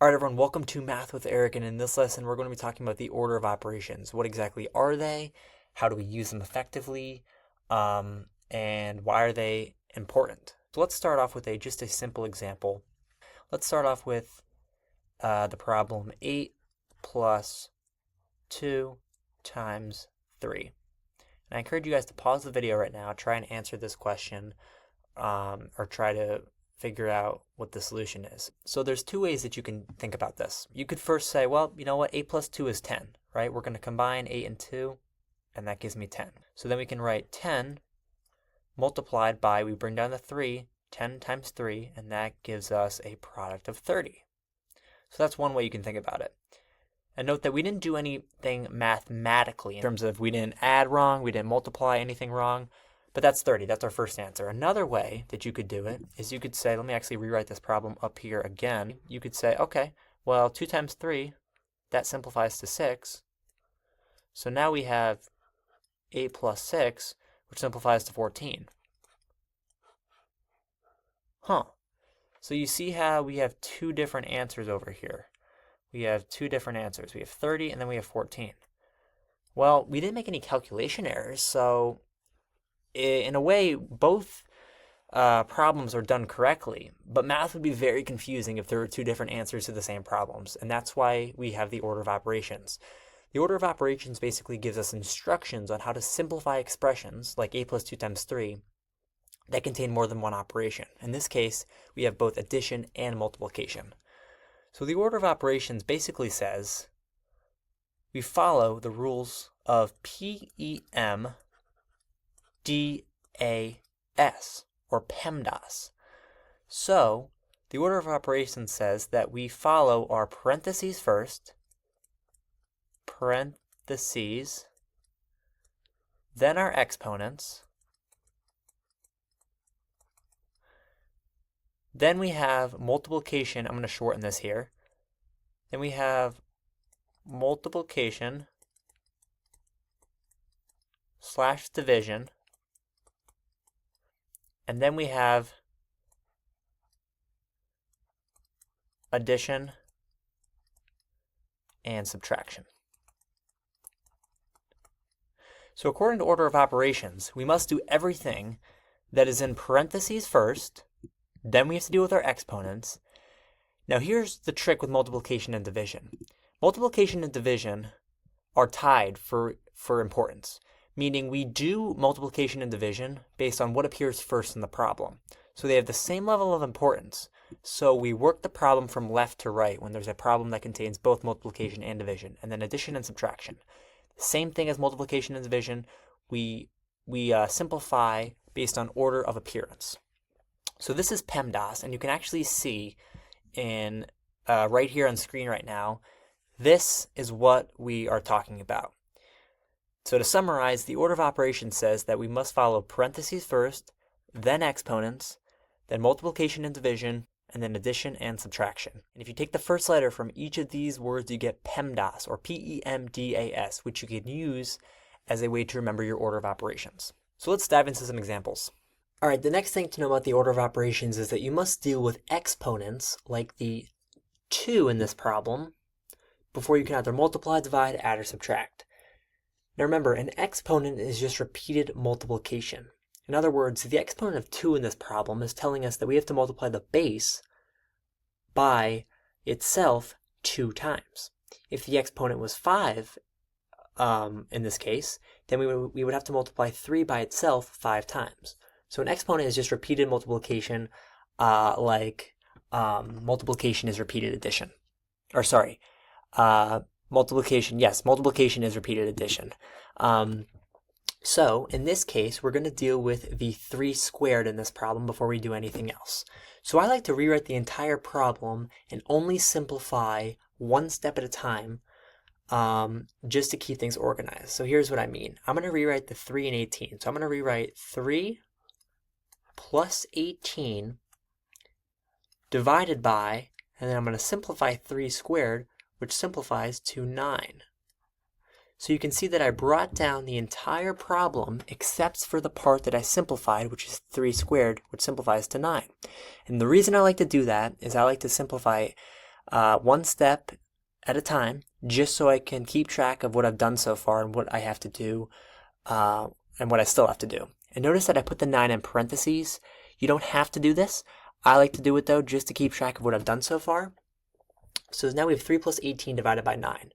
All right, everyone, welcome to Math with Eric, and in this lesson, we're going to be talking about the order of operations. What exactly are they? How do we use them effectively? And why are they important? So let's start off with just a simple example. Let's start off with the problem 8 plus 2 times 3. And I encourage you guys to pause the video right now, try and answer this question, or try to figure out what the solution is. So there's two ways that you can think about this. You could first say, well, you know what, 8 plus 2 is 10, right? We're going to combine 8 and 2, and that gives me 10. So then we can write 10 multiplied by, we bring down the 3, 10 times 3, and that gives us a product of 30. So that's one way you can think about it. And note that we didn't do anything mathematically in terms of we didn't add wrong, we didn't multiply anything wrong. But that's 30. That's our first answer. Another way that you could do it is you could say, let me actually rewrite this problem up here again. You could say, okay, well, 2 times 3, that simplifies to 6. So now we have 8 plus 6, which simplifies to 14. So you see how we have two different answers over here. We have two different answers. We have 30 and then we have 14. Well, we didn't make any calculation errors, so in a way, both problems are done correctly, but math would be very confusing if there were two different answers to the same problems, and that's why we have the order of operations. The order of operations basically gives us instructions on how to simplify expressions, like 8 plus 2 times 3, that contain more than one operation. In this case, we have both addition and multiplication. So the order of operations basically says we follow the rules of PEMDAS, or PEMDAS. So the order of operations says that we follow our parentheses first, parentheses, then our exponents, then we have multiplication. I'm going to shorten this here. Then we have multiplication slash division, and then we have addition and subtraction. So according to order of operations, we must do everything that is in parentheses first, then we have to deal with our exponents. Now here's the trick with multiplication and division. Multiplication and division are tied for importance, meaning we do multiplication and division based on what appears first in the problem. So they have the same level of importance. So we work the problem from left to right when there's a problem that contains both multiplication and division, and then addition and subtraction. Same thing as multiplication and division, we simplify based on order of appearance. So this is PEMDAS, and you can actually see in right here on screen right now, this is what we are talking about. So to summarize, the order of operations says that we must follow parentheses first, then exponents, then multiplication and division, and then addition and subtraction. And if you take the first letter from each of these words, you get PEMDAS, or PEMDAS, which you can use as a way to remember your order of operations. So let's dive into some examples. All right, the next thing to know about the order of operations is that you must deal with exponents, like the 2 in this problem, before you can either multiply, divide, add, or subtract. Now remember, an exponent is just repeated multiplication. In other words, the exponent of 2 in this problem is telling us that we have to multiply the base by itself 2 times. If the exponent was 5, in this case, then we would have to multiply 3 by itself 5 times. So an exponent is just repeated multiplication, like multiplication is repeated addition. Or sorry, multiplication is repeated addition. So in this case, we're going to deal with the 3 squared in this problem before we do anything else. So I like to rewrite the entire problem and only simplify one step at a time, just to keep things organized. So here's what I mean. I'm going to rewrite the 3 and 18. So I'm going to rewrite 3 plus 18 divided by, and then I'm going to simplify 3 squared, which simplifies to 9. So you can see that I brought down the entire problem except for the part that I simplified, which is 3 squared, which simplifies to 9. And the reason I like to do that is I like to simplify one step at a time, just so I can keep track of what I've done so far and what I have to do, and what I still have to do. And notice that I put the 9 in parentheses. You don't have to do this. I like to do it though, just to keep track of what I've done so far. So now we have 3 plus 18 divided by 9.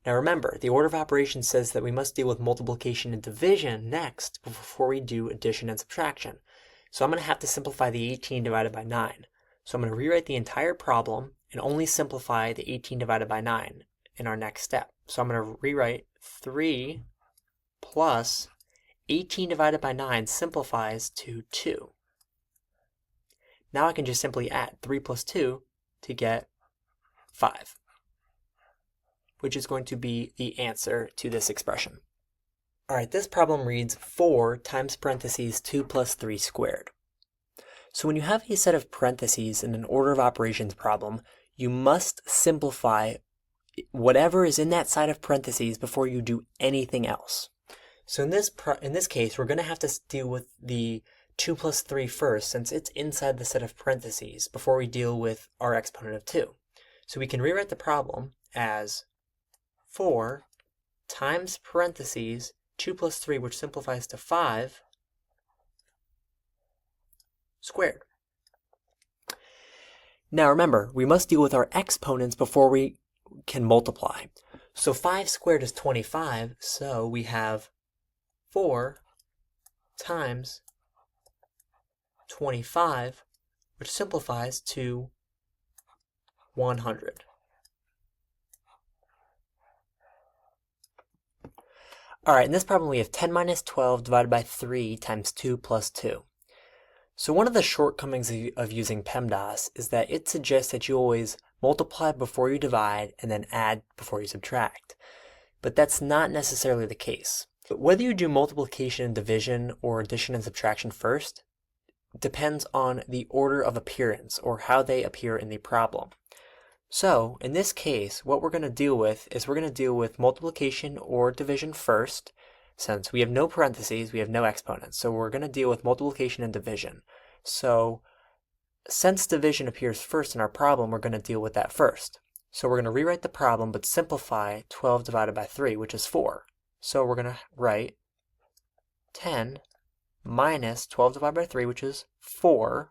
Now remember, the order of operations says that we must deal with multiplication and division next before we do addition and subtraction. So I'm going to have to simplify the 18 divided by 9. So I'm going to rewrite the entire problem and only simplify the 18 divided by 9 in our next step. So I'm going to rewrite 3 plus 18 divided by 9 simplifies to 2. Now I can just simply add 3 plus 2 to get 5, which is going to be the answer to this expression. Alright, this problem reads 4 times parentheses 2 plus 3 squared. So when you have a set of parentheses in an order of operations problem, you must simplify whatever is in that side of parentheses before you do anything else. So in this case, we're going to have to deal with the 2 plus 3 first, since it's inside the set of parentheses, before we deal with our exponent of 2. So we can rewrite the problem as 4 times parentheses 2 plus 3, which simplifies to 5, squared. Now remember, we must deal with our exponents before we can multiply. So 5 squared is 25, so we have 4 times 25, which simplifies to 100. Alright, in this problem we have 10 minus 12 divided by 3 times 2 plus 2. So one of the shortcomings of using PEMDAS is that it suggests that you always multiply before you divide and then add before you subtract. But that's not necessarily the case. But whether you do multiplication and division or addition and subtraction first depends on the order of appearance, or how they appear in the problem. So in this case, what we're going to deal with is we're going to deal with multiplication or division first. Since we have no parentheses, we have no exponents, so we're going to deal with multiplication and division. So since division appears first in our problem, we're going to deal with that first. So we're going to rewrite the problem but simplify 12 divided by 3, which is 4. So we're going to write 10 minus 12 divided by 3, which is 4,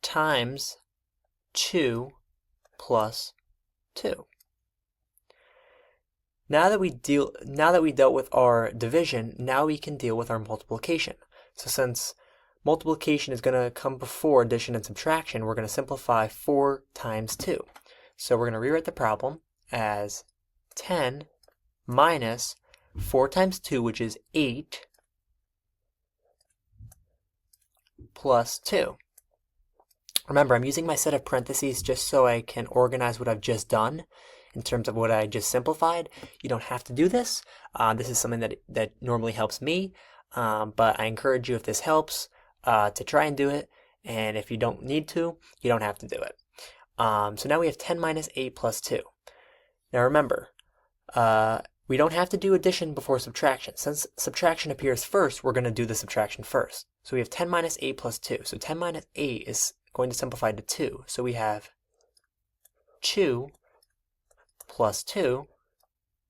times 2 plus 2. Now that we dealt with our division, now we can deal with our multiplication. So since multiplication is going to come before addition and subtraction, we're going to simplify 4 times 2. So we're going to rewrite the problem as 10 minus 4 times 2, which is 8, plus 2. Remember, I'm using my set of parentheses just so I can organize what I've just done in terms of what I just simplified. You don't have to do this. This is something that normally helps me, but I encourage you, if this helps, to try and do it. And if you don't need to, you don't have to do it. So now we have 10 minus 8 plus 2. Now remember, we don't have to do addition before subtraction. Since subtraction appears first, we're going to do the subtraction first. So we have 10 minus 8 plus 2. So 10 minus 8 is going to simplify to 2. So we have 2 plus 2,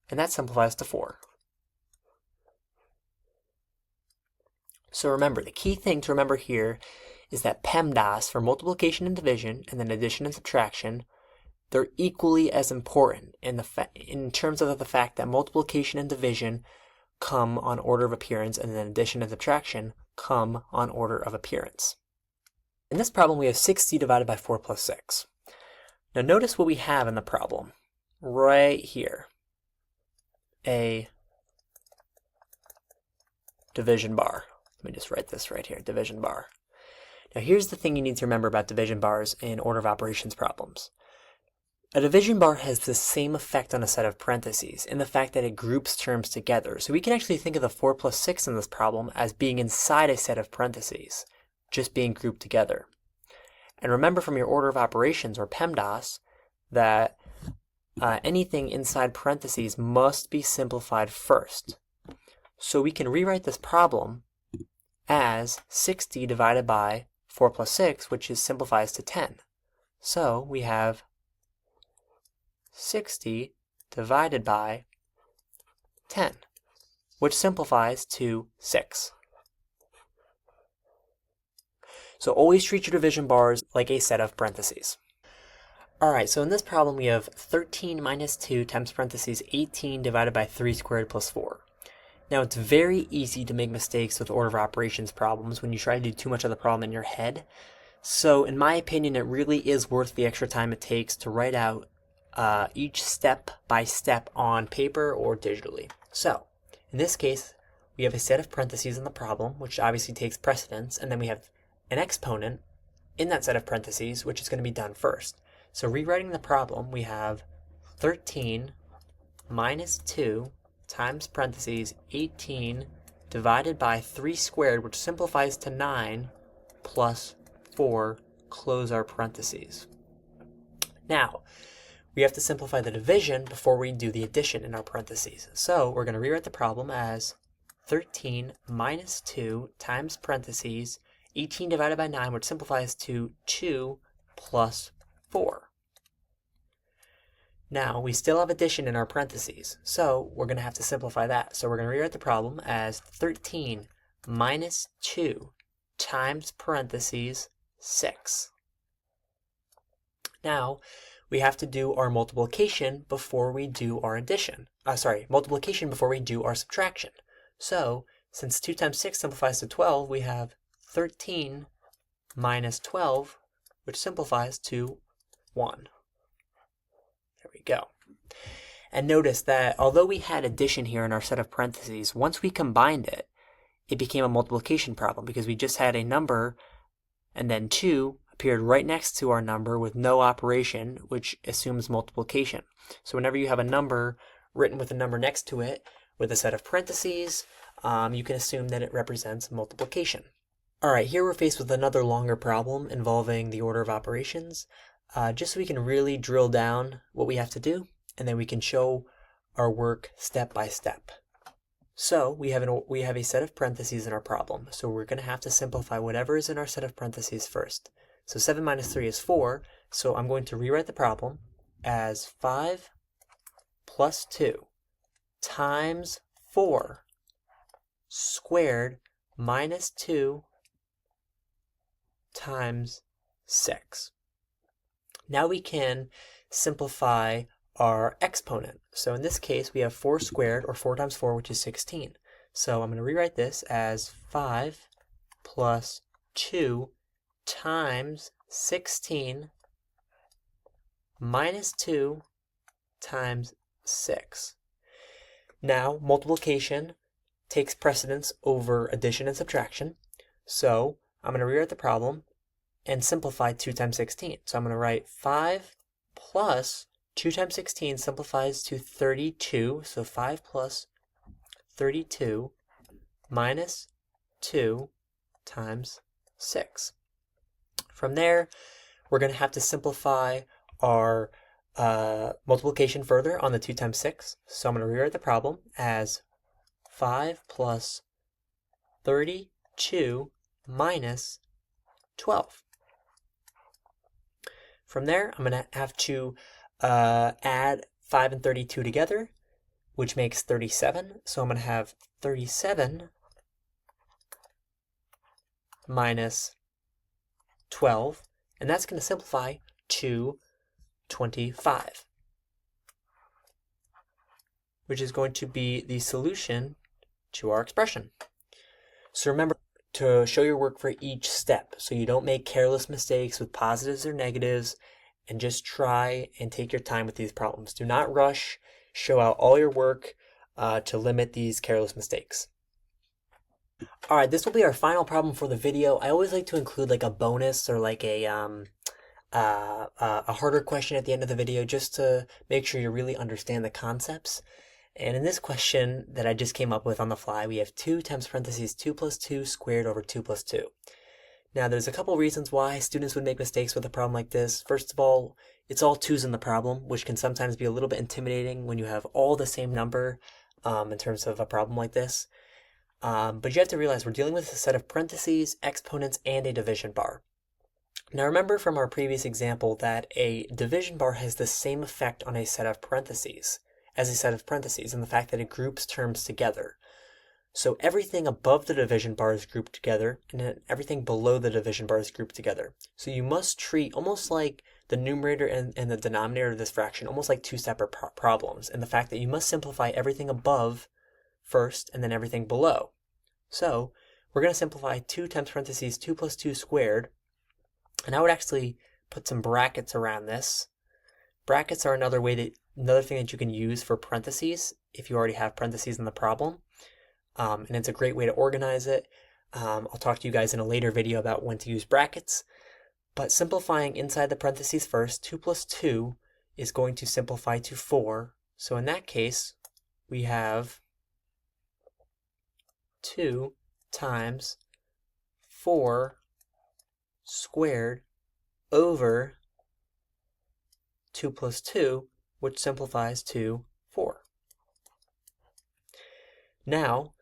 and that simplifies to 4. So remember, the key thing to remember here is that PEMDAS, for multiplication and division, and then addition and subtraction, they're equally as important in terms of the fact that multiplication and division come on order of appearance, and then addition and subtraction come on order of appearance. In this problem, we have 60 divided by 4 plus 6. Now notice what we have in the problem. Right here, a division bar. Let me just write this right here, division bar. Now here's the thing you need to remember about division bars in order of operations problems. A division bar has the same effect on a set of parentheses in the fact that it groups terms together. So we can actually think of the 4 plus 6 in this problem as being inside a set of parentheses, just being grouped together. And remember from your order of operations, or PEMDAS, that anything inside parentheses must be simplified first. So we can rewrite this problem as 60 divided by 4 plus 6, which simplifies to 10. So we have 60 divided by 10, which simplifies to 6. So always treat your division bars like a set of parentheses. Alright, so in this problem we have 13 minus 2 times parentheses 18 divided by 3 squared plus 4. Now it's very easy to make mistakes with order of operations problems when you try to do too much of the problem in your head. So in my opinion, it really is worth the extra time it takes to write out each step by step on paper or digitally. So in this case, we have a set of parentheses in the problem, which obviously takes precedence, and then we have an exponent in that set of parentheses, which is going to be done first. So rewriting the problem, we have 13 minus 2 times parentheses 18 divided by 3 squared, which simplifies to 9, plus 4, close our parentheses. Now, we have to simplify the division before we do the addition in our parentheses. So we're going to rewrite the problem as 13 minus 2 times parentheses 18 divided by 9, which simplifies to 2 plus 4. Now, we still have addition in our parentheses, so we're going to have to simplify that. So we're going to rewrite the problem as 13 minus 2 times parentheses 6. Now, we have to do our multiplication before we do our addition. Multiplication before we do our subtraction. So, since 2 times 6 simplifies to 12, we have 13 minus 12, which simplifies to 1. There we go. And notice that although we had addition here in our set of parentheses, once we combined it, it became a multiplication problem because we just had a number and then 2 appeared right next to our number with no operation, which assumes multiplication. So whenever you have a number written with a number next to it with a set of parentheses, you can assume that it represents multiplication. Alright, here we're faced with another longer problem involving the order of operations, just so we can really drill down what we have to do, and then we can show our work step by step. So we have a set of parentheses in our problem, so we're going to have to simplify whatever is in our set of parentheses first. So 7 minus 3 is 4, so I'm going to rewrite the problem as 5 plus 2 times 4 squared minus 2 times 6. Now we can simplify our exponent. So in this case, we have 4 squared, or 4 times 4, which is 16. So I'm going to rewrite this as 5 plus 2 times 16 minus 2 times 6. Now, multiplication takes precedence over addition and subtraction. So I'm going to rewrite the problem and simplify 2 times 16. So I'm going to write 5 plus 2 times 16 simplifies to 32. So 5 plus 32 minus 2 times 6. From there, we're going to have to simplify our multiplication further on the 2 times 6. So I'm going to rewrite the problem as 5 plus 32 minus 12. From there, I'm going to have to add 5 and 32 together, which makes 37. So I'm going to have 37 minus 12, and that's going to simplify to 25, which is going to be the solution to our expression. So remember to show your work for each step so you don't make careless mistakes with positives or negatives, and just try and take your time with these problems. Do not rush. Show out all your work to limit these careless mistakes. Alright, this will be our final problem for the video. I always like to include like a bonus or like a harder question at the end of the video just to make sure you really understand the concepts. And in this question that I just came up with on the fly, we have 2 times parentheses 2 plus 2 squared over 2 plus 2. Now there's a couple reasons why students would make mistakes with a problem like this. First of all, it's all 2's in the problem, which can sometimes be a little bit intimidating when you have all the same number in terms of a problem like this. But you have to realize we're dealing with a set of parentheses, exponents, and a division bar. Now remember from our previous example that a division bar has the same effect on a set of parentheses as a set of parentheses, and the fact that it groups terms together. So everything above the division bar is grouped together, and then everything below the division bar is grouped together. So you must treat almost like the numerator and the denominator of this fraction almost like two separate problems, and the fact that you must simplify everything above first and then everything below. So we're going to simplify 2 times parentheses 2 plus 2 squared, and I would actually put some brackets around this. Brackets are another thing that you can use for parentheses if you already have parentheses in the problem. And it's a great way to organize it. I'll talk to you guys in a later video about when to use brackets. But simplifying inside the parentheses first, 2 plus 2 is going to simplify to 4. So in that case, we have 2 times 4 squared over 2 plus 2, which simplifies to 4. Now,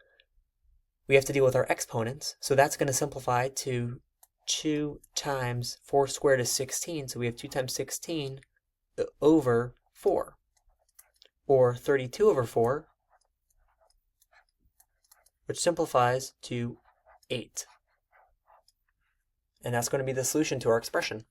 we have to deal with our exponents, so that's going to simplify to 2 times 4 squared is 16, so we have 2 times 16 over 4, or 32 over 4, which simplifies to 8. And that's going to be the solution to our expression.